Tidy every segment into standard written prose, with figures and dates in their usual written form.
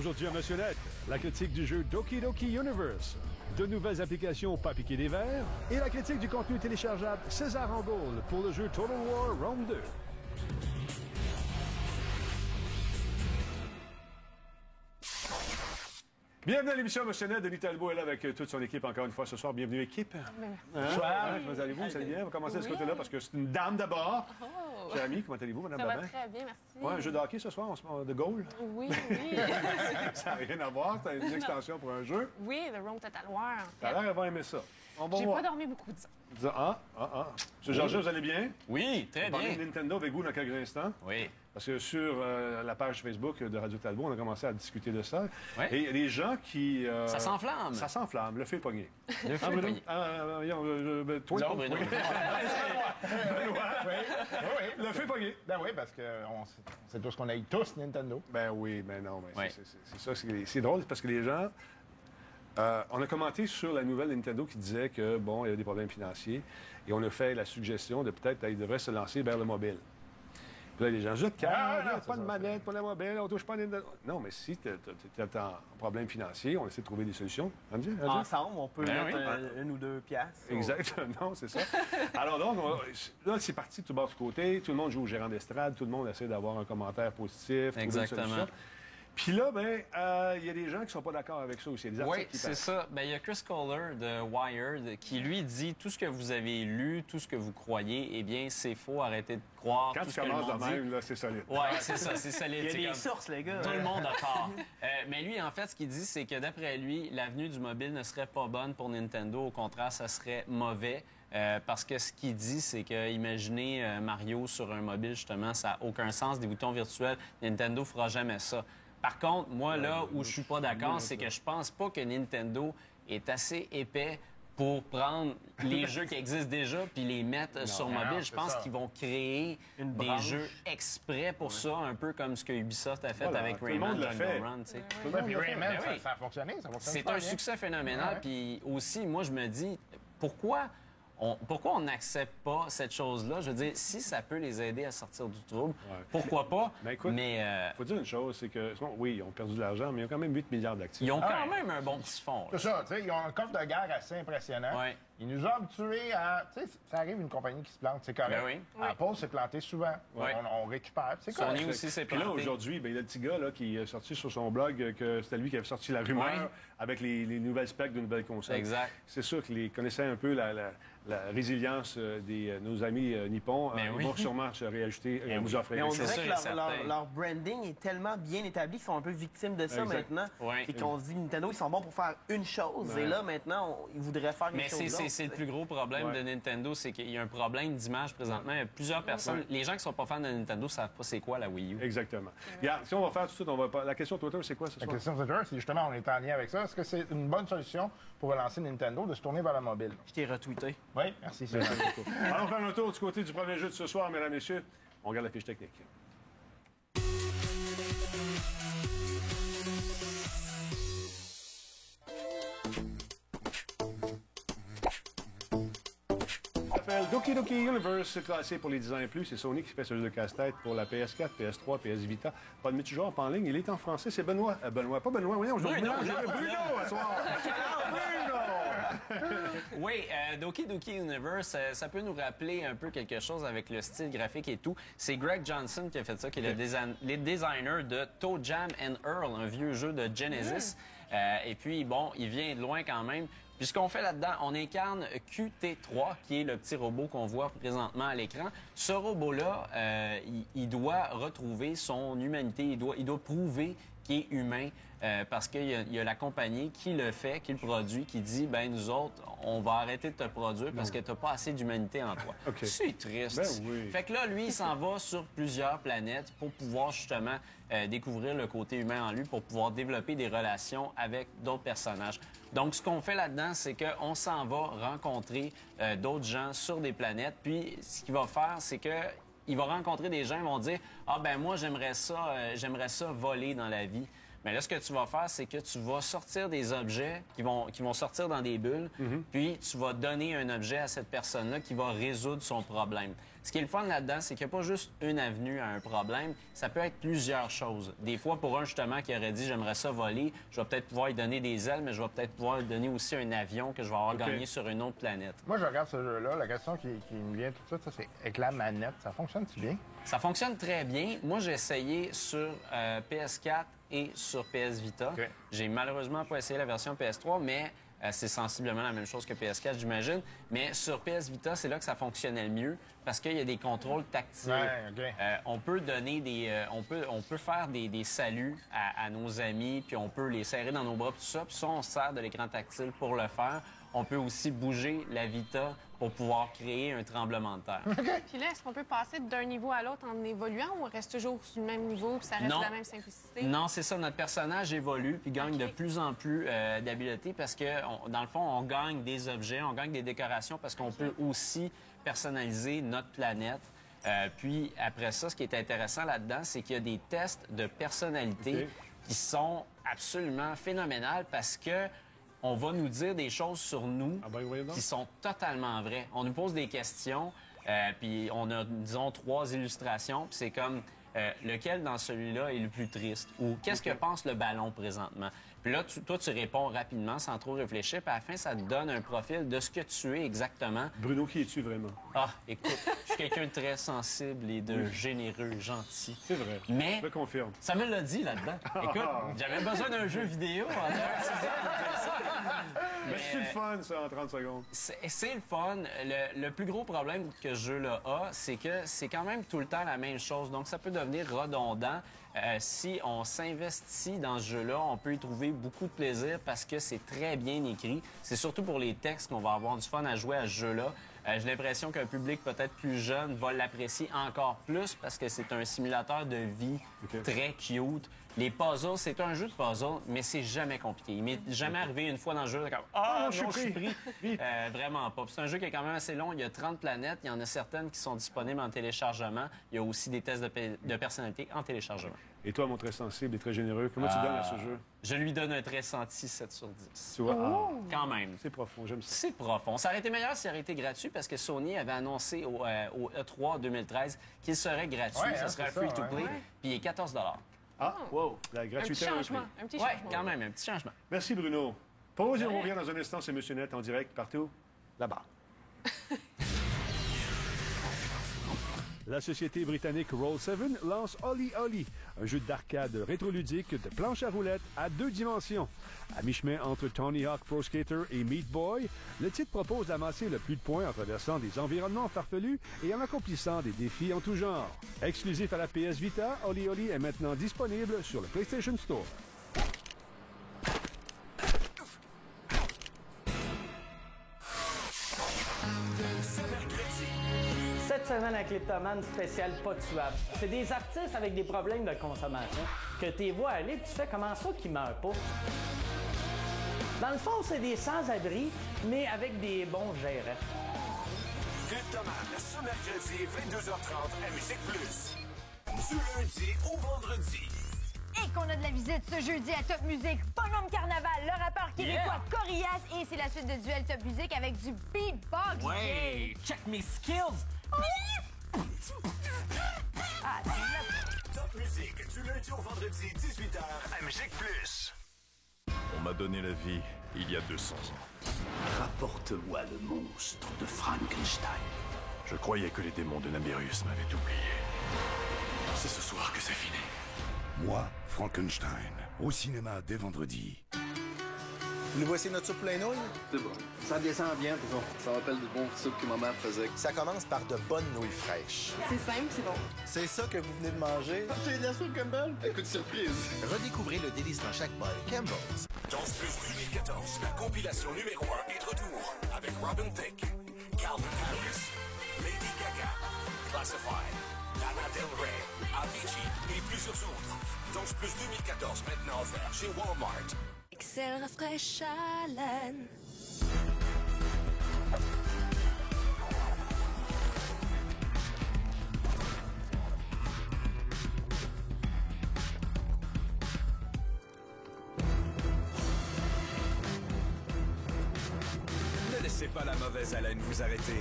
Aujourd'hui à Monsieur Net, la critique du jeu Doki Doki Universe, de nouvelles applications pas piquer des verres et la critique du contenu téléchargeable César en Gold pour le jeu Total War Rome 2. Bienvenue à l'émission Monsieur Net. Denis Talbot est là avec toute son équipe encore une fois ce soir. Bienvenue équipe. Bonsoir. Comment allez-vous? Ça va bien? On va commencer de ce côté-là parce que c'est une dame d'abord. Chère amie, comment allez-vous, Mme Babin? Ça va très bien, merci. Ouais, un jeu de hockey ce soir, de goal? Oui, oui. Ça n'a rien à voir, c'est une extension pour un jeu. Oui, The Rome Total War. T'as l'air d'avoir aimé ça. On va J'ai voir. pas dormi beaucoup, disons. Monsieur Georges, vous allez bien? Oui, très On va parler bien. de Nintendo avec vous dans quelques instants. Oui. Parce que sur la page Facebook de Radio Talbot, on a commencé à discuter de ça. Ouais. Et il y a des gens qui... Ça s'enflamme. Ça s'enflamme, le feu est pogné. Le feu est pogné. Toi, Non, Bruno. le feu est pogné. Ben oui, parce qu'on sait tous qu'on aille tous Nintendo. Ben oui, mais non, mais Ouais. c'est ça. C'est drôle parce que les gens... on a commenté sur la nouvelle Nintendo qui disait que, bon, il y avait des problèmes financiers. Et on a fait la suggestion de peut-être qu'ils devraient se lancer vers le mobile. Puis là, les gens disent, pas de manette pour la mobile, on touche pas à Nintendo. Non, mais si tu es en problème financier, on essaie de trouver des solutions. Ensemble, on peut Ben mettre oui. une ou deux piastres. Exact, non, c'est ça. Alors donc, là, c'est parti de tout bas du côté. Tout le monde joue au gérant d'estrade. Tout le monde essaie d'avoir un commentaire positif. trouver une Exactement. solution. Puis là, ben, il y a des gens qui sont pas d'accord avec ça aussi. Il y a des Oui, articles qui c'est parlent. ça. Ben, il y a Chris Kohler de Wired qui, lui, dit tout ce que vous avez lu, tout ce que vous croyez, eh bien, c'est faux. Arrêtez de croire Quand tout tu ce que le commences monde de dit. même, là, c'est solide. Oui, c'est ça, c'est solide. Il y a C'est des comme- sources, les gars. Tout le monde a tort. Mais lui, en fait, ce qu'il dit, c'est que d'après lui, l'avenue du mobile ne serait pas bonne pour Nintendo. Au contraire, ça serait mauvais. Parce que ce qu'il dit, c'est que, imaginez Mario sur un mobile, justement, ça n'a aucun sens. Des boutons virtuels, Nintendo fera jamais ça. Par contre, moi, là où je suis pas d'accord, c'est que je pense pas que Nintendo est assez épais pour prendre les jeux qui existent déjà puis les mettre sur mobile. Je c'est pense ça. qu'ils vont créer des branche. jeux exprès pour ça, un peu comme ce que Ubisoft a fait Voilà, avec tout le Rayman monde le Jungle fait. Run. Tu sais. Ouais, puis Rayman, Ben oui. ça a fonctionné. Ça fonctionne C'est super un bien. succès phénoménal. Ouais. Puis aussi, moi, je me dis, pourquoi on n'accepte pas cette chose-là? Je veux dire, si ça peut les aider à sortir du trouble, pourquoi pas? Mais écoute, Mais faut dire une chose, c'est que, oui, ils ont perdu de l'argent, mais ils ont quand même 8 milliards d'actifs. ils ont quand Ouais. même un bon petit fond. C'est ça, tu sais, ils ont un coffre de guerre assez impressionnant. Ouais. Ils nous ont habitués à... Tu sais, ça arrive une compagnie qui se plante, c'est correct. Ben oui. Apple s'est planté souvent. Ouais. On récupère, c'est correct. Sony aussi s'est Puis là, planté. aujourd'hui, ben, il y a le petit gars là, qui est sorti sur son blog que c'était lui qui avait sorti la rumeur Ouais. avec les nouvelles specs de nouvelles consoles. Exact. C'est sûr qu'ils connaissaient un peu la résilience de nos amis nippons. Ben Ils oui. vont sûrement se réajuster et nous offrir Mais on quelque chose. C'est dirait sûr que et leur, certain. leur branding est tellement bien établi qu'ils sont un peu victimes de ça Exact. maintenant. Ouais. Et qu'on se dit, Nintendo, ils sont bons pour faire une chose. Ouais. Et là, maintenant, ils voudraient faire Mais quelque chose d'autre. c'est le plus gros problème Ouais. de Nintendo, c'est qu'il y a un problème d'image présentement. Il y a plusieurs personnes, Ouais. les gens qui sont pas fans de Nintendo savent pas c'est quoi la Wii U. Exactement. Regarde, si on va faire tout de suite, la question Twitter, c'est quoi ce La soir? question de Twitter, c'est justement, on est en lien avec ça. Est-ce que c'est une bonne solution pour relancer Nintendo de se tourner vers la mobile? Je t'ai retweeté. Oui, merci. C'est Merci beaucoup. Allons faire un tour du côté du premier jeu de ce soir, mesdames et messieurs. On regarde la fiche technique. Ça s'appelle Doki Doki Universe, classé pour les 10 ans et plus. C'est Sony qui fait ce jeu de casse-tête pour la PS4, PS3, PS Vita. Pas de multijoueur, pas en ligne. Il est en français, c'est Benoît. Benoît, pas Benoît, voyons, je Bruno, Bruno, à soir. Bruno! Oui, Doki Doki Universe, ça peut nous rappeler un peu quelque chose avec le style graphique et tout. C'est Greg Johnson qui a fait ça, qui est le designer de Toe Jam and Earl, un vieux jeu de Genesis. Et puis, bon, il vient de loin quand même. Puis ce qu'on fait là-dedans, on incarne QT3, qui est le petit robot qu'on voit présentement à l'écran. Ce robot-là, il doit retrouver son humanité, il doit prouver qu'il est humain, parce qu'il y a la compagnie qui le fait, qui le produit, qui dit, ben nous autres, on va arrêter de te produire parce que t'as pas assez d'humanité en toi. OK. C'est triste. Ben oui. Fait que là, lui, il s'en va sur plusieurs planètes pour pouvoir justement découvrir le côté humain en lui, pour pouvoir développer des relations avec d'autres personnages. Donc, ce qu'on fait là-dedans, c'est qu'on s'en va rencontrer d'autres gens sur des planètes. Puis, ce qu'il va faire, c'est que il va rencontrer des gens, ils vont dire « Ah ben moi, j'aimerais ça voler dans la vie. » Mais là, ce que tu vas faire, c'est que tu vas sortir des objets qui vont sortir dans des bulles, puis tu vas donner un objet à cette personne-là qui va résoudre son problème. Ce qui est le fun là-dedans, c'est qu'il n'y a pas juste une avenue à un problème, ça peut être plusieurs choses. Des fois, pour un justement qui aurait dit « j'aimerais ça voler », je vais peut-être pouvoir lui donner des ailes, mais je vais peut-être pouvoir lui donner aussi un avion que je vais avoir gagné sur une autre planète. Moi, je regarde ce jeu-là. La question qui me vient tout de suite, c'est avec la manette, ça fonctionne-tu bien? Ça fonctionne très bien. Moi, j'ai essayé sur PS4 et sur PS Vita. OK. J'ai malheureusement pas essayé la version PS3, mais c'est sensiblement la même chose que PS4, j'imagine. Mais sur PS Vita, c'est là que ça fonctionnait le mieux parce qu'il y a des contrôles tactiles. Ouais, OK. On peut donner on peut faire des saluts à nos amis, puis on peut les serrer dans nos bras, puis tout ça. Puis ça, on se sert de l'écran tactile pour le faire. On peut aussi bouger la Vita pour pouvoir créer un tremblement de terre. Puis là, est-ce qu'on peut passer d'un niveau à l'autre en évoluant ou on reste toujours sur le même niveau puis ça reste Non. la même simplicité? Non, c'est ça. Notre personnage évolue puis gagne de plus en plus d'habileté parce que, dans le fond, on gagne des objets, on gagne des décorations parce qu'on peut aussi personnaliser notre planète. Puis après ça, ce qui est intéressant là-dedans, c'est qu'il y a des tests de personnalité qui sont absolument phénoménales parce que on va nous dire des choses sur nous qui sont totalement vraies. On nous pose des questions, puis on a, disons, 3 illustrations, puis c'est comme lequel dans celui-là est le plus triste ou qu'est-ce que pense le ballon présentement. Puis là, toi, tu réponds rapidement sans trop réfléchir, puis à la fin, ça te donne un profil de ce que tu es exactement. Bruno, qui es-tu vraiment? Ah, écoute, je suis quelqu'un de très sensible et de généreux, gentil. C'est vrai. Mais Je le confirme. ça me l'a dit là-dedans. Écoute, j'avais besoin d'un jeu vidéo en Mais c'est le fun, ça, en 30 secondes. C'est le fun. Le plus gros problème que ce jeu-là a, c'est que c'est quand même tout le temps la même chose. Donc, ça peut devenir redondant. Si on s'investit dans ce jeu-là, on peut y trouver beaucoup de plaisir parce que c'est très bien écrit. C'est surtout pour les textes qu'on va avoir du fun à jouer à ce jeu-là. J'ai l'impression qu'un public peut-être plus jeune va l'apprécier encore plus parce que c'est un simulateur de vie très cute. Les puzzles, c'est un jeu de puzzle, mais c'est jamais compliqué. Il m'est jamais arrivé une fois dans le jeu comme « Ah, non, je suis pris! » Vraiment pas. Puis c'est un jeu qui est quand même assez long. Il y a 30 planètes. Il y en a certaines qui sont disponibles en téléchargement. Il y a aussi des tests de personnalité en téléchargement. Et toi, mon très sensible et très généreux, comment tu donnes à ce jeu? Je lui donne un très senti 7 sur 10. Tu vois? Quand même. C'est profond, j'aime ça. C'est profond. Ça aurait été meilleur s'il aurait été gratuit parce que Sony avait annoncé au E3 2013 qu'il serait gratuit. Ouais, ça hein, serait un c'est ça, free-to-play. ouais. Puis il est 14 Ah, Wow. la Un petit gratuité. changement. Un petit Ouais, changement. quand même, un petit changement. Merci, Bruno. Pause et on revient dans un instant. C'est Monsieur Net en direct partout là-bas. La société britannique Roll7 lance Ollie Ollie, un jeu d'arcade rétro-ludique de planche à roulettes à 2 dimensions. À mi-chemin entre Tony Hawk Pro Skater et Meat Boy, le titre propose d'amasser le plus de points en traversant des environnements farfelus et en accomplissant des défis en tout genre. Exclusif à la PS Vita, Ollie Ollie est maintenant disponible sur le PlayStation Store. Cette semaine, à Kleptomane spécial pas tuable. C'est des artistes avec des problèmes de consommation que tu vois aller, puis tu fais comment ça qu'ils meurent pas. Dans le fond, c'est des sans-abri, mais avec des bons gérants. Kleptomane, ce mercredi, 22h30 à Musique Plus. Du lundi au vendredi. Et qu'on a de la visite ce jeudi à Top Music. Bonhomme Carnaval, le rappeur québécois Corias. Et c'est la suite de Duel Top Music avec du beatbox. Ouais, check mes skills! Ah, Top Music, du lundi au vendredi, 18h à Musique Plus. On m'a donné la vie il y a 200 ans. Rapporte-moi le monstre de Frankenstein. Je croyais que les démons de Nabérus m'avaient oublié. C'est ce soir que c'est fini. Moi, Frankenstein, au cinéma dès vendredi. Nous voici notre soupe plein nouilles? C'est bon. Ça descend bien, pour ça me rappelle du bon soupe que ma mère faisait. Ça commence par de bonnes nouilles fraîches. C'est simple, c'est bon. C'est ça que vous venez de manger? J'ai de la soupe Campbell. Écoute, surprise. Redécouvrez le délice dans chaque bol. Campbell's. Danse Plus 2014, la compilation numéro 1 est de retour avec Robin Thicke, Calvin Harris, Lady Gaga, Classified, Lana Del Rey, Avicii et plusieurs autres. Danse Plus 2014 maintenant offert chez Walmart. Excel rafraîche à laine. Laissez pas la mauvaise haleine vous arrêter.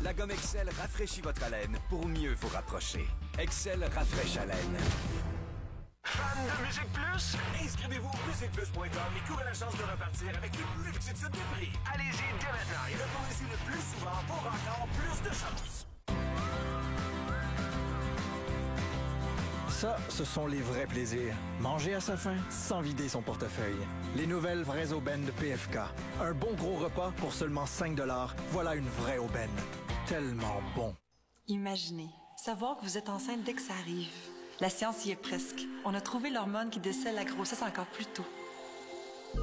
La gomme Excel rafraîchit votre haleine pour mieux vous rapprocher. Excel rafraîche haleine. Fan de Musique Plus? Inscrivez-vous au musiqueplus.com et courez la chance de repartir avec une multitude de prix. Allez-y dès maintenant et retournez-y le plus souvent pour encore plus de chance. Ça, ce sont les vrais plaisirs. Manger à sa faim sans vider son portefeuille. Les nouvelles vraies aubaines de PFK. Un bon gros repas pour seulement 5 $. Voilà une vraie aubaine. Tellement bon. Imaginez, savoir que vous êtes enceinte dès que ça arrive. La science y est presque. On a trouvé l'hormone qui décèle la grossesse encore plus tôt.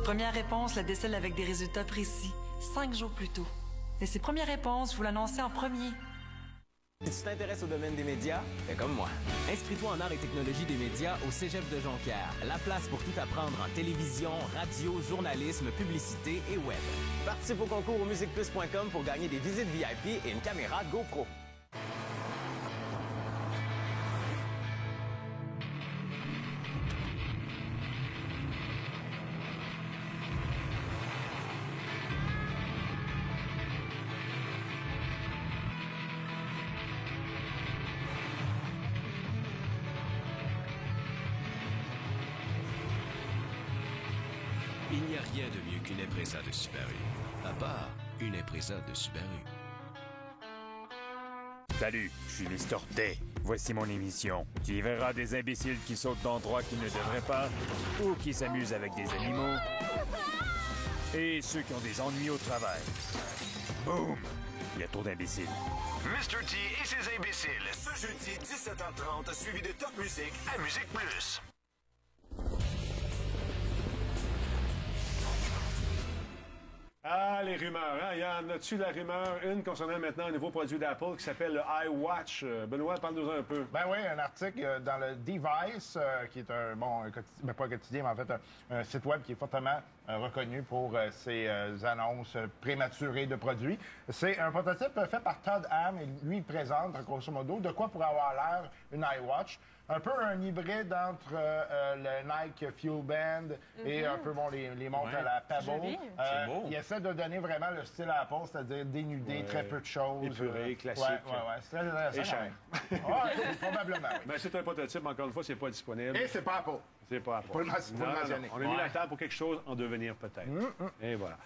Première réponse, la décèle avec des résultats précis, 5 jours plus tôt. Et ces premières réponses, vous l'annoncez en premier. Si tu t'intéresses au domaine des médias, fais comme moi. Inscris-toi en arts et technologies des médias au Cégep de Jonquière. La place pour tout apprendre en télévision, radio, journalisme, publicité et web. Participe au concours au musiqueplus.com pour gagner des visites VIP et une caméra GoPro. Il n'y a rien de mieux qu'une Impreza de Subaru. À part une Impreza de Subaru. Salut, je suis Mister T. Voici mon émission. Tu y verras des imbéciles qui sautent d'endroits qu'ils ne devraient pas, ou qui s'amusent avec des animaux, et ceux qui ont des ennuis au travail. Boum! Il y a trop d'imbéciles. Mr. T et ses imbéciles. Ce jeudi, 17h30, suivi de Top Music à Musique Plus. Ah, les rumeurs, hein? Il y en a-tu la rumeur, une concernant maintenant un nouveau produit d'Apple qui s'appelle le iWatch. Benoît, parle-nous un peu. Ben oui, un article dans le Device, qui est un, pas quotidien, mais en fait un site web qui est fortement reconnu pour ses annonces prématurées de produits. C'est un prototype fait par Todd Ham et lui, il présente, grosso modo, de quoi pourrait avoir l'air une iWatch. Un peu un hybride entre le Nike Fuel Band et un peu les montres à la Pebble. C'est beau. Il essaie de donner vraiment le style à Apple, c'est-à-dire dénudé, très peu de choses. Épuré, classique. Ouais. C'est très intéressant. Et cher. Probablement, oui. Ben, c'est un prototype, encore une fois, c'est pas disponible. Et c'est pas Apple. C'est pas Apple. Faut le mentionner. On a mis la table pour quelque chose en devenir, peut-être. Et voilà.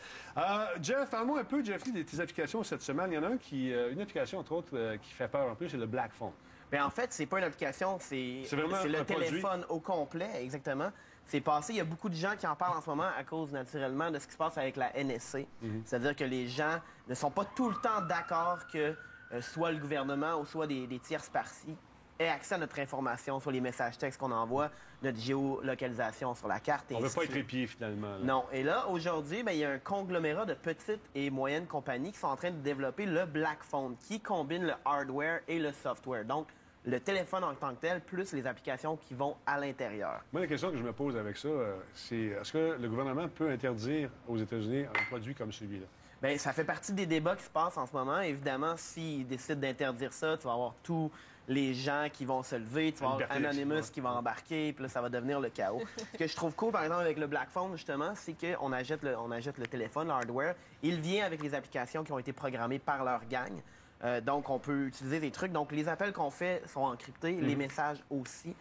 Jeff, parle-moi un peu, Jeffrey, de tes applications cette semaine. Il y en a une application, entre autres, qui fait peur un peu, c'est le Black Phone. Bien, en fait, c'est pas une application, c'est le un téléphone au complet, exactement. C'est passé, il y a beaucoup de gens qui en parlent en ce moment à cause, naturellement, de ce qui se passe avec la NSC. C'est-à-dire que les gens ne sont pas tout le temps d'accord que soit le gouvernement ou soit des tierces parties aient accès à notre information, soit les messages textes qu'on envoie, notre géolocalisation sur la carte. On ne veut pas être épié, finalement. Là. Non. Et là, aujourd'hui, il y a un conglomérat de petites et moyennes compagnies qui sont en train de développer le Black Phone, qui combine le hardware et le software. Donc, le téléphone en tant que tel, plus les applications qui vont à l'intérieur. Moi, la question que je me pose avec ça, c'est est-ce que le gouvernement peut interdire aux États-Unis un produit comme celui-là? Bien, ça fait partie des débats qui se passent en ce moment. Évidemment, s'ils décident d'interdire ça, tu vas avoir tous les gens qui vont se lever, tu vas avoir Anonymous qui va embarquer, puis là, ça va devenir le chaos. Ce que je trouve cool, par exemple, avec le Black Phone, justement, c'est qu'on achète le téléphone, le hardware. Il vient avec les applications qui ont été programmées par leur gang. Donc, on peut utiliser des trucs. Donc, les appels qu'on fait sont encryptés, les messages aussi.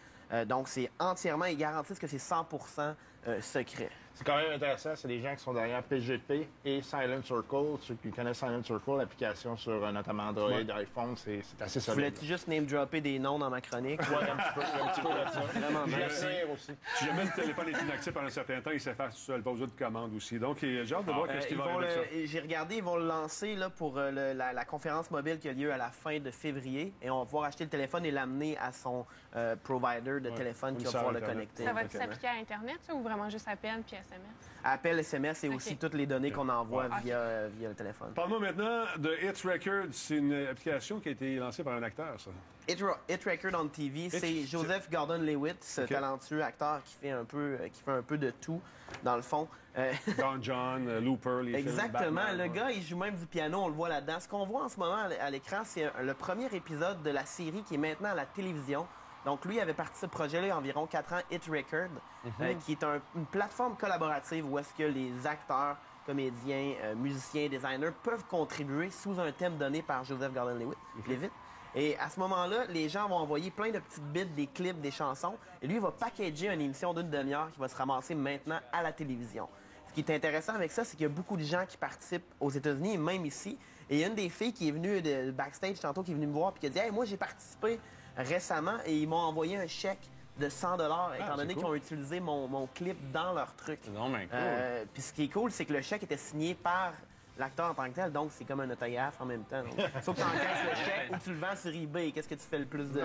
Donc, c'est entièrement, ils garantissent que c'est 100% secret. C'est quand même intéressant. C'est des gens qui sont derrière PGP et Silent Circle. Ceux qui connaissent Silent Circle, l'application sur notamment Android, iPhone, c'est assez solide. Voulais-tu juste name-dropper des noms dans ma chronique? Oui, un petit peu de ça. Vraiment bien. Aussi. Si jamais le téléphone est inactif pendant un certain temps, il s'efface tout seul, pas besoin de commande aussi. Donc, j'ai hâte de voir qu'est-ce qu'il va avec ça. J'ai regardé, ils vont le lancer là, pour la conférence mobile qui a lieu à la fin de février. Et on va pouvoir acheter le téléphone et l'amener à son provider de téléphone qui va pouvoir le connecter. Ça va s'appliquer à Internet, ça, ou vraiment juste appel puis SMS? Appel, SMS et aussi toutes les données qu'on envoie via le téléphone. Parle-moi maintenant de Hit Record. C'est une application qui a été lancée par un acteur, ça. Hit Record on TV, c'est Joseph Gordon-Levitt, ce talentueux acteur qui fait un peu de tout, dans le fond. Don John, Looper, les Exactement. films, Batman, le gars, il joue même du piano, on le voit là-dedans. Ce qu'on voit en ce moment à l'écran, c'est le premier épisode de la série qui est maintenant à la télévision, Donc, lui, il avait parti de ce projet-là il y a environ 4 ans, Hit Record, qui est une plateforme collaborative où est-ce que les acteurs, comédiens, musiciens, designers peuvent contribuer sous un thème donné par Joseph Gordon-Levitt. Et à ce moment-là, les gens vont envoyer plein de petites bits, des clips, des chansons. Et lui, il va packager une émission d'1 demi-heure qui va se ramasser maintenant à la télévision. Ce qui est intéressant avec ça, c'est qu'il y a beaucoup de gens qui participent aux États-Unis et même ici. Et il y a une des filles qui est venue de backstage tantôt, qui est venue me voir et qui a dit « Hey, moi, j'ai participé récemment et ils m'ont envoyé un chèque de 100 étant donné qu'ils ont utilisé mon clip dans leur truc. » Non, mais cool. Puis ce qui est cool, c'est que le chèque était signé par l'acteur en tant que tel, donc c'est comme un autographe en même temps. Sauf que tu encaisses le chèque ou tu le vends sur eBay. Qu'est-ce que tu fais le plus de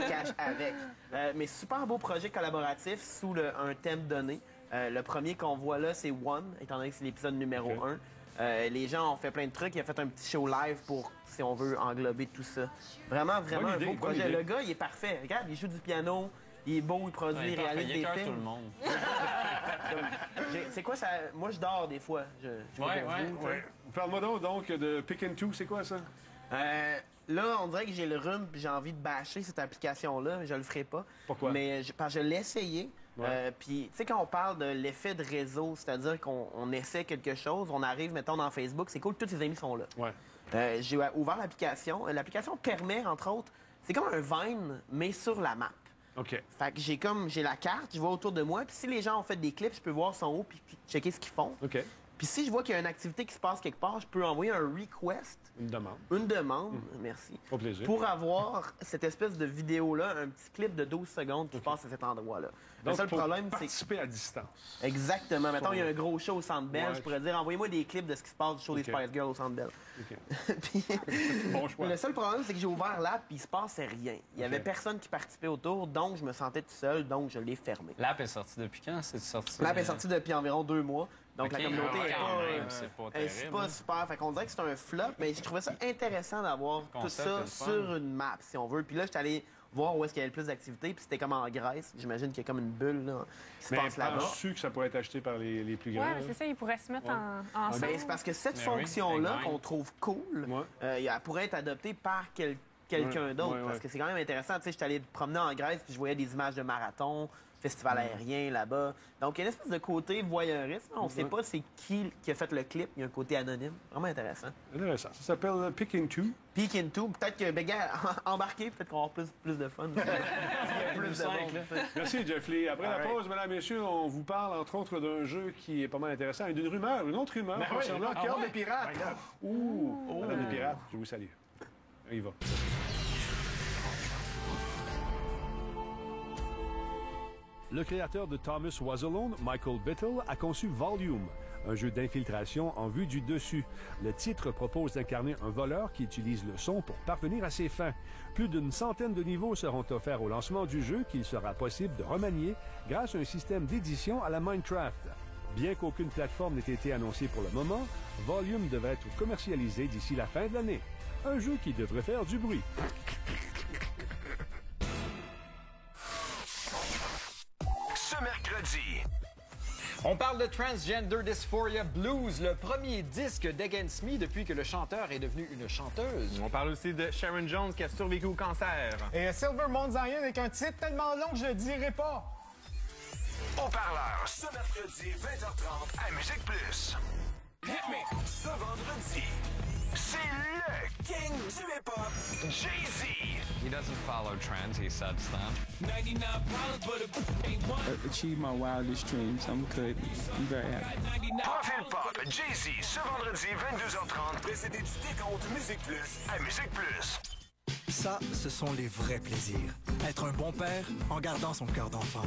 cash avec? Mais super beau projet collaboratif sous un thème donné. Le premier qu'on voit là, c'est One, étant donné que c'est l'épisode numéro 1. Les gens ont fait plein de trucs. Il a fait un petit show live pour, si on veut, englober tout ça. Vraiment, vraiment un beau projet. Le gars, il est parfait. Regarde, il joue du piano, il est beau, il produit, il réalise des films. Tout le monde. C'est quoi ça? Moi, je dors des fois. Parle-moi donc de Pick and Two, c'est quoi ça? Là, on dirait que j'ai le rhume puis j'ai envie de bâcher cette application-là, mais je le ferai pas. Pourquoi? Mais parce que je l'ai essayé. Puis, tu sais, quand on parle de l'effet de réseau, c'est-à-dire qu'on essaie quelque chose, on arrive, mettons, dans Facebook, c'est cool, tous ses amis sont là. J'ai ouvert l'application. L'application permet, entre autres, c'est comme un Vine, mais sur la map. OK. Fait que j'ai la carte, je vois autour de moi, puis si les gens ont fait des clips, je peux voir son haut puis checker ce qu'ils font. OK. Puis si je vois qu'il y a une activité qui se passe quelque part, je peux envoyer un request. Une demande. Une demande, merci. Au plaisir. Pour avoir cette espèce de vidéo-là, un petit clip de 12 secondes qui passe à cet endroit-là. Donc, le seul problème, c'est participer à distance. Exactement. Mettons, il y a un gros show au Centre Bell, je pourrais dire, envoyez-moi des clips de ce qui se passe du show des Spice Girls au Centre Bell. Puis, bon choix. Le seul problème, c'est que j'ai ouvert l'app puis il se passait rien. Il y avait personne qui participait autour, donc je me sentais tout seul, donc je l'ai fermé. L'app est sortie depuis quand? L'app est sortie depuis environ 2 mois. Donc la communauté est pas super. Fait qu'on dirait que c'est un flop, mais je trouvais ça intéressant d'avoir tout ça sur une map, si on veut. Puis là, j'étais allé voir où est-ce qu'il y avait le plus d'activités, puis c'était comme en Grèce. J'imagine qu'il y a comme une bulle là, qui se passe là-bas. Mais penses-tu que ça pourrait être acheté par les plus grands? Oui, c'est ça, ils pourraient se mettre ensemble. Ben, c'est parce que cette fonction-là qu'on trouve cool, elle pourrait être adoptée par quelqu'un d'autre. Parce que c'est quand même intéressant. Tu sais, j'étais allé promener en Grèce, puis je voyais des images de marathon, festival aérien là-bas. Donc, il y a une espèce de côté voyeurisme. On ne sait pas c'est qui a fait le clip. Il y a un côté anonyme. Vraiment intéressant. Intéressant. Ça s'appelle Pick and Two. Pick and Two. Peut-être que, embarqué, peut-être qu'on va avoir plus de fun. plus de monde. Merci, Jeff Lee. Après la pause, mesdames et messieurs, on vous parle, entre autres, d'un jeu qui est pas mal intéressant et d'une rumeur, une autre rumeur concernant Cœur des pirates. Madame des pirates, je vous salue. On y va. Le créateur de Thomas Was Alone, Michael Bittell, a conçu Volume, un jeu d'infiltration en vue du dessus. Le titre propose d'incarner un voleur qui utilise le son pour parvenir à ses fins. Plus d'une centaine de niveaux seront offerts au lancement du jeu qu'il sera possible de remanier grâce à un système d'édition à la Minecraft. Bien qu'aucune plateforme n'ait été annoncée pour le moment, Volume devrait être commercialisé d'ici la fin de l'année. Un jeu qui devrait faire du bruit. Ce mercredi, on parle de Transgender Dysphoria Blues, le premier disque d'Against Me depuis que le chanteur est devenu une chanteuse. On parle aussi de Sharon Jones qui a survécu au cancer. Et Silver Mount Zion avec un titre tellement long que je le dirai pas. Au parleur, ce mercredi 20h30 à Musique Plus. Ce vendredi, c'est le king du hip-hop, Jay-Z. He doesn't follow trends, he sets them. 99 problems, but it ain't one. Achieve my wildest dreams. I'm good. I'm very happy. Profil Pop, Jay-Z, ce vendredi 22h30, précédé du décompte Musique Plus à Musique Plus. Ça, ce sont les vrais plaisirs. Être un bon père en gardant son cœur d'enfant.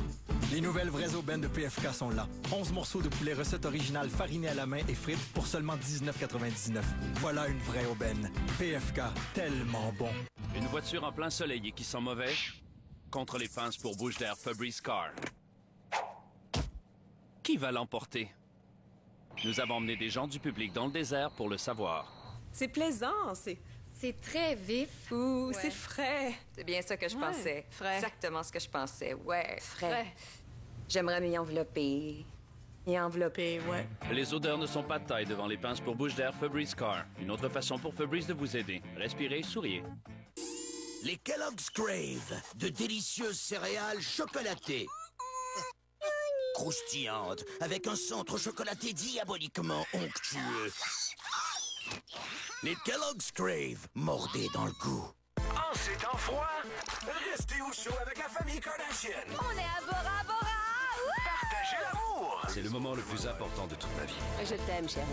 Les nouvelles vraies aubaines de PFK sont là. 11 morceaux de poulet recette originale farinés à la main et frites pour seulement $19,99. Voilà une vraie aubaine. PFK, tellement bon. Une voiture en plein soleil et qui sent mauvais contre les pinces pour bouche d'air Fabrice Car. Qui va l'emporter? Nous avons emmené des gens du public dans le désert pour le savoir. C'est plaisant, c'est très vif. Ouh, c'est frais. C'est bien ça que je pensais. Frais. Exactement ce que je pensais. Ouais, frais. J'aimerais m'y envelopper. Ouais. Les odeurs ne sont pas de taille devant les pinces pour bouche d'air Fabrice Car. Une autre façon pour Fabrice de vous aider. Respirez, souriez. Les Kellogg's Crave, de délicieuses céréales chocolatées. Croustillantes, avec un centre chocolaté diaboliquement onctueux. Les Kellogg's Crave, mordez dans le goût. En ces temps froids, restez au chaud avec la famille Kardashian. On est à Bora Bora! Partagez l'amour. C'est le moment le plus important de toute ma vie. Je t'aime, chérie.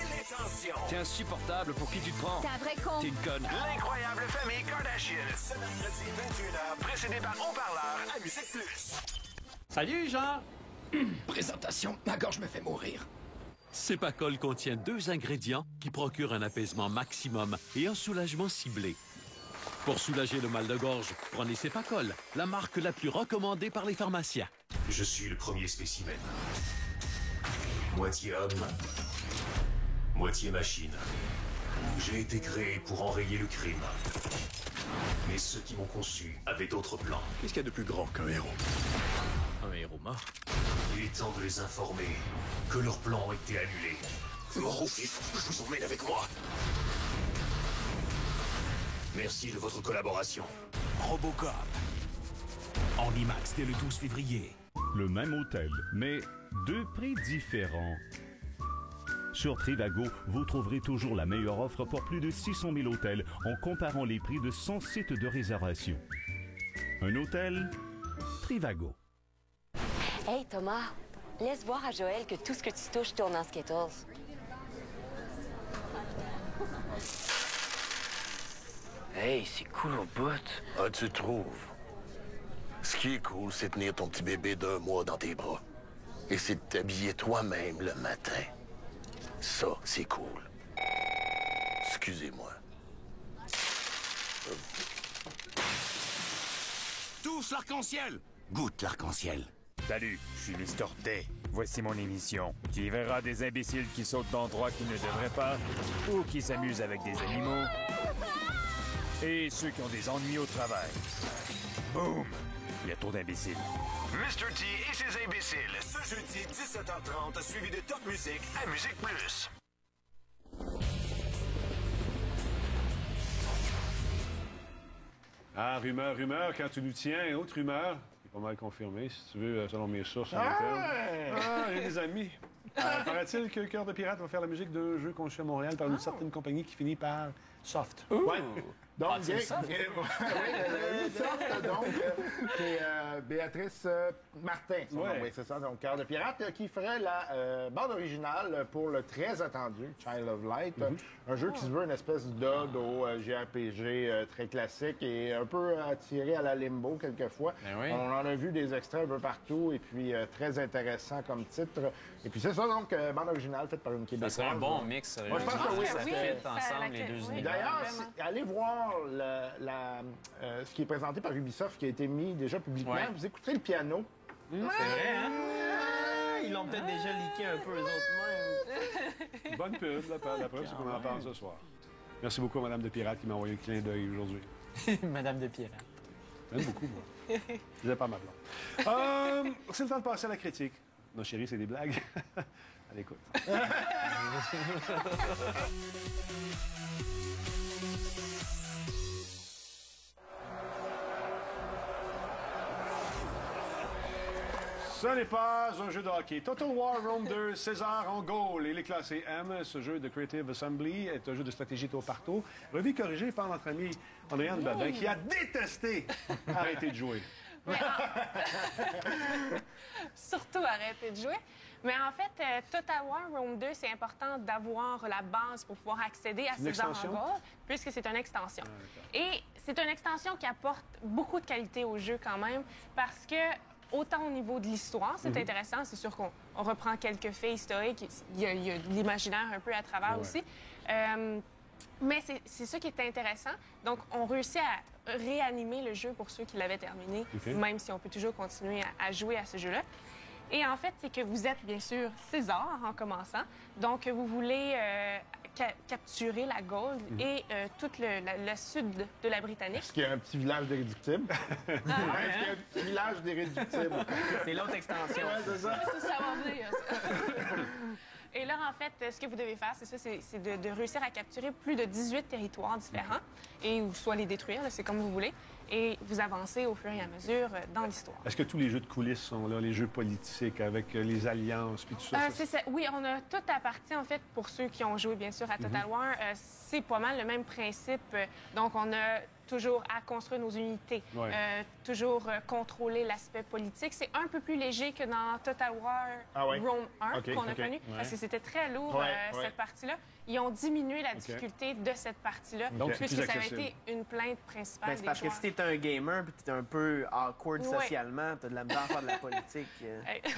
Et les tensions. T'es insupportable, pour qui tu te prends? T'es un vrai con. T'es une conne. L'incroyable famille Kardashian. Ce mercredi 21h, précédé par Haut-Parleur à Musique Plus. Salut, Jean! Présentation, ma gorge me fait mourir. Cepacol contient 2 ingrédients qui procurent un apaisement maximum et un soulagement ciblé. Pour soulager le mal de gorge, prenez Cepacol, la marque la plus recommandée par les pharmaciens. Je suis le premier spécimen. Moitié homme, moitié machine. J'ai été créé pour enrayer le crime. Mais ceux qui m'ont conçu avaient d'autres plans. Qu'est-ce qu'il y a de plus grand qu'un héros? Un héros mort? Il est temps de les informer que leurs plans ont été annulés. Mort ou vif, je vous emmène avec moi. Merci de votre collaboration. Robocop. En IMAX dès le 12 février. Le même hôtel, mais 2 prix différents. Sur Trivago, vous trouverez toujours la meilleure offre pour plus de 600 000 hôtels en comparant les prix de 100 sites de réservation. Un hôtel, Trivago. Hey, Thomas, laisse voir à Joël que tout ce que tu touches tourne en Skittles. Hey, c'est cool au bout. Ah, tu trouves? Ce qui est cool, c'est tenir ton petit bébé d'1 mois dans tes bras. Et c'est de t'habiller toi-même le matin. Ça, c'est cool. Excusez-moi. Touche l'arc-en-ciel! Goûte l'arc-en-ciel. Salut, je suis Mr. T. Voici mon émission. Tu y verras des imbéciles qui sautent d'endroits qu'ils ne devraient pas, ou qui s'amusent avec des animaux, et ceux qui ont des ennuis au travail. Boum! Il y a trop d'imbéciles. Mr. T et ses imbéciles. Ce jeudi, 17h30, suivi de Top Musique à Musique Plus. Ah, rumeur, quand tu nous tiens, autre rumeur, c'est pas mal confirmé, si tu veux, selon mes sources. J'ai des amis. Paraît-il que Cœur de Pirate va faire la musique d'un jeu conçu à Montréal par une certaine compagnie qui finit par Soft. Ouais. Donc, Ah, c'est Soft. Soft, donc, c'est Béatrice Martin, son nom, oui, c'est ça, donc Cœur de Pirate, qui ferait la bande originale pour le très attendu Child of Light, un jeu qui se veut une espèce d'ode au JRPG très classique et un peu attiré à la Limbo quelquefois. oui. On en a vu des extraits un peu partout et puis très intéressant comme titre. Et puis c'est ça, donc, bande originale faite par une Québécoise. Ça serait un bon mix, Moi, je pense que oui, ça fit ensemble les deux univers. D'ailleurs, allez voir ce qui est présenté par Ubisoft, qui a été mis déjà publiquement. Ouais. Vous écouterez le piano. C'est vrai, hein? Ils l'ont peut-être déjà leaké un peu, eux autres mêmes. Bonne pub, la preuve, c'est qu'on en parle ce soir. Merci beaucoup à Madame de Pirate qui m'a envoyé un clin d'œil aujourd'hui. Madame de Pirate. J'aime beaucoup, moi. Je n'ai pas ma blonde. C'est le temps de passer à la critique. Non, chérie, c'est des blagues. Allez, écoute. Ce n'est pas un jeu de hockey. Total War Rome 2, César en goal. Il est classé M. Ce jeu de Creative Assembly est un jeu de stratégie tour par tour. Revu corrigé par notre ami Andréane Babin, qui a détesté arrêter de jouer. Surtout arrêter de jouer. Mais en fait, Total War Rome 2, c'est important d'avoir la base pour pouvoir accéder à César en goal, puisque c'est une extension. Et c'est une extension qui apporte beaucoup de qualité au jeu quand même, parce que autant au niveau de l'histoire, c'est intéressant. C'est sûr qu'on reprend quelques faits historiques. Il y a de l'imaginaire un peu à travers aussi. Mais c'est ça qui est intéressant. Donc, on réussit à réanimer le jeu pour ceux qui l'avaient terminé, même si on peut toujours continuer à jouer à ce jeu-là. Et en fait, c'est que vous êtes, bien sûr, César en commençant. Donc, vous voulez capturer la Gaule et tout le sud de la Britannique. Est-ce qu'il y a un petit village d'irréductibles? Est-ce qu'il y a un petit village d'irréductibles? C'est l'autre extension. Ouais, c'est ça. Ça va venir. Et là, en fait, ce que vous devez faire, c'est ça, c'est de réussir à capturer plus de 18 territoires différents et ou soit les détruire, c'est comme vous voulez, et vous avancez au fur et à mesure dans l'histoire. Est-ce que tous les jeux de coulisses sont là, les jeux politiques avec les alliances puis tout ça? C'est ça. Oui, on a toute la partie, en fait, pour ceux qui ont joué, bien sûr, à Total War. C'est pas mal le même principe. Donc, on a toujours à construire nos unités, toujours contrôler l'aspect politique. C'est un peu plus léger que dans Total War Rome 1 qu'on a connu, parce que c'était très lourd, cette partie-là. Ils ont diminué la difficulté de cette partie-là, puisque ça avait été une plainte principale des parce que si t'es un gamer et t'es un peu awkward socialement, t'as de la misère à faire de la politique.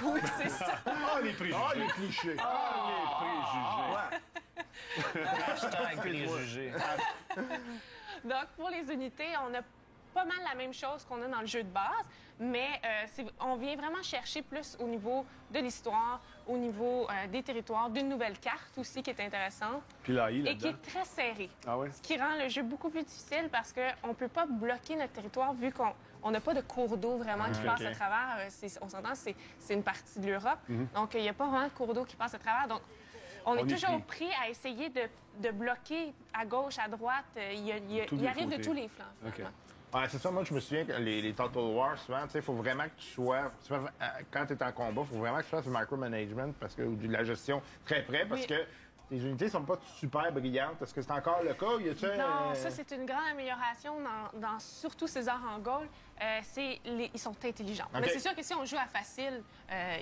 Oui, c'est ça. Ah, les préjugés! Ah, les clichés! Ah, les préjugés! Hashtag préjugés. Donc, pour les unités, on a pas mal la même chose qu'on a dans le jeu de base, mais on vient vraiment chercher plus au niveau de l'histoire, au niveau des territoires, d'une nouvelle carte aussi qui est intéressante. Puis l'AI là-dedans. Et qui est très serrée. Ah ouais? Ce qui rend le jeu beaucoup plus difficile parce qu'on ne peut pas bloquer notre territoire vu qu'on n'a pas de cours d'eau vraiment qui passe à travers. On s'entend, c'est une partie de l'Europe. Donc, il n'y a pas vraiment de cours d'eau qui passe à travers. Donc, on est toujours pris à essayer de bloquer à gauche, à droite. Il arrive de tous les flancs. C'est ça, moi je me souviens que les Total War, souvent, il faut vraiment que tu sois, quand tu es en combat, il faut vraiment que tu fasses du micromanagement ou de la gestion très près, parce que les unités sont pas super brillantes. Est-ce que c'est encore le cas? Non, ça c'est une grande amélioration dans surtout César en Gaule. Ils sont intelligents. Mais c'est sûr que si on joue à facile,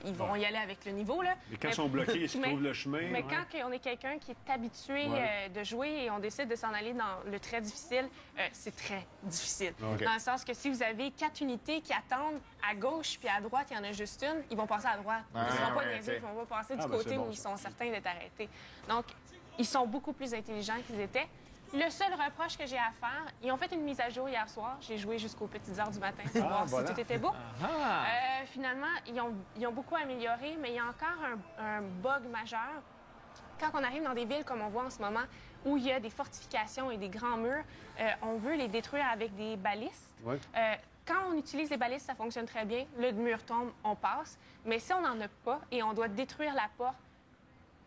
ils vont y aller avec le niveau. Là. Mais quand ils sont bloqués, ils trouvent le chemin. Mais quand on est quelqu'un qui est habitué de jouer et on décide de s'en aller dans le très difficile, c'est très difficile. Dans le sens que si vous avez 4 unités qui attendent à gauche puis à droite, il y en a juste une, ils vont passer à droite. Ils ne seront pas niaiseux, ils vont pas passer du côté où ils sont certains d'être arrêtés. Donc, ils sont beaucoup plus intelligents qu'ils étaient. Le seul reproche que j'ai à faire, ils ont fait une mise à jour hier soir. J'ai joué jusqu'aux petites heures du matin pour voir si tout était beau. Finalement, ils ont beaucoup amélioré, mais il y a encore un bug majeur. Quand on arrive dans des villes comme on voit en ce moment, où il y a des fortifications et des grands murs, on veut les détruire avec des balistes. Quand on utilise les balistes, ça fonctionne très bien. Le mur tombe, on passe. Mais si on n'en a pas et on doit détruire la porte,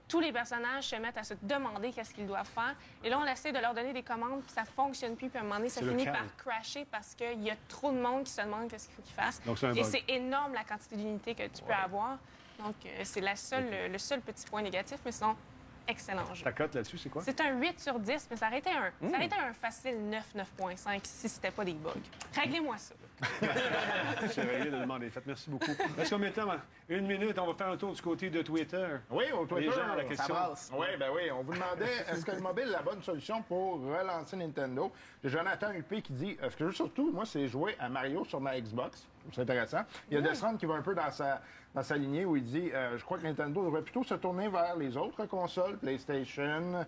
tous les personnages se mettent à se demander qu'est-ce qu'ils doivent faire. Et là, on essaie de leur donner des commandes, puis ça fonctionne plus. Puis à un moment donné, ça finit par crasher parce qu'il y a trop de monde qui se demande qu'est-ce qu'il faut qu'ils fassent. Et c'est énorme la quantité d'unités que tu peux avoir. Donc, c'est le seul petit point négatif, mais sinon, excellent jeu. Ta cote là-dessus, c'est quoi? C'est un 8 sur 10, mais ça aurait été un facile 9, 9.5 si c'était pas des bugs. Réglez-moi ça. C'est réglé de demander. Merci beaucoup. Est-ce qu'on met le temps? 1 minute, on va faire un tour du côté de Twitter. Oui, au Twitter, les gens, la question. Oui, on vous demandait, est-ce que le mobile est la bonne solution pour relancer Nintendo? Jonathan Huppé qui dit, ce que je veux surtout, moi, c'est jouer à Mario sur ma Xbox. C'est intéressant. Il y a Desrand qui va un peu dans sa lignée où il dit, je crois que Nintendo devrait plutôt se tourner vers les autres consoles, PlayStation,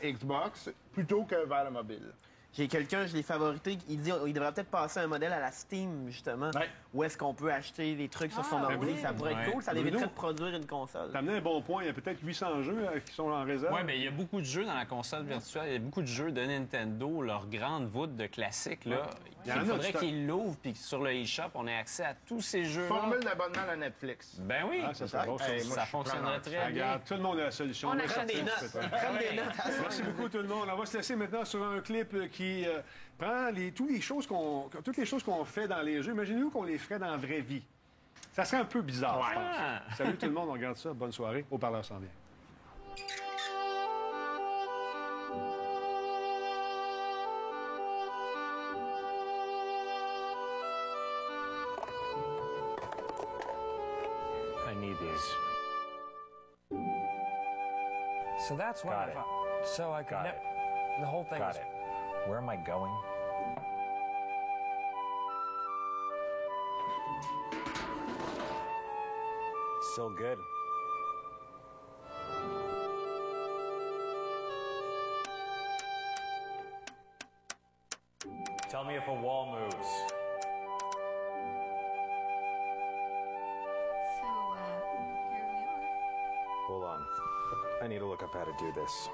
Xbox, plutôt que vers le mobile. J'ai quelqu'un, je l'ai favorité, il dit il devrait peut-être passer un modèle à la Steam, justement, où est-ce qu'on peut acheter des trucs sur son ordi. Ça pourrait être cool, ça éviterait de produire une console. T'as amené un bon point, il y a peut-être 800 jeux qui sont en réserve. Oui, mais il y a beaucoup de jeux dans la console virtuelle, il y a beaucoup de jeux de Nintendo, leur grande voûte de classiques, là. Il faudrait qu'ils l'ouvrent, puis sur le eShop, on ait accès à tous ces jeux-là. Formule d'abonnement à Netflix. Ben oui, ça fonctionnerait très bien. Tout le monde a la solution. On achète des notes. Merci beaucoup tout le monde. On va se laisser maintenant sur un clip qui prend toutes les choses qu'on fait dans les jeux. Imaginez-vous qu'on les ferait dans la vraie vie. Ça serait un peu bizarre, je pense. Salut tout le monde, on regarde ça. Bonne soirée. Au parleur s'en vient. I need these. So that's what I thought. So I could the whole thing Got it. Where am I going? Still good. Tell me if a wall moves. Hold on. I need to look up how to do this.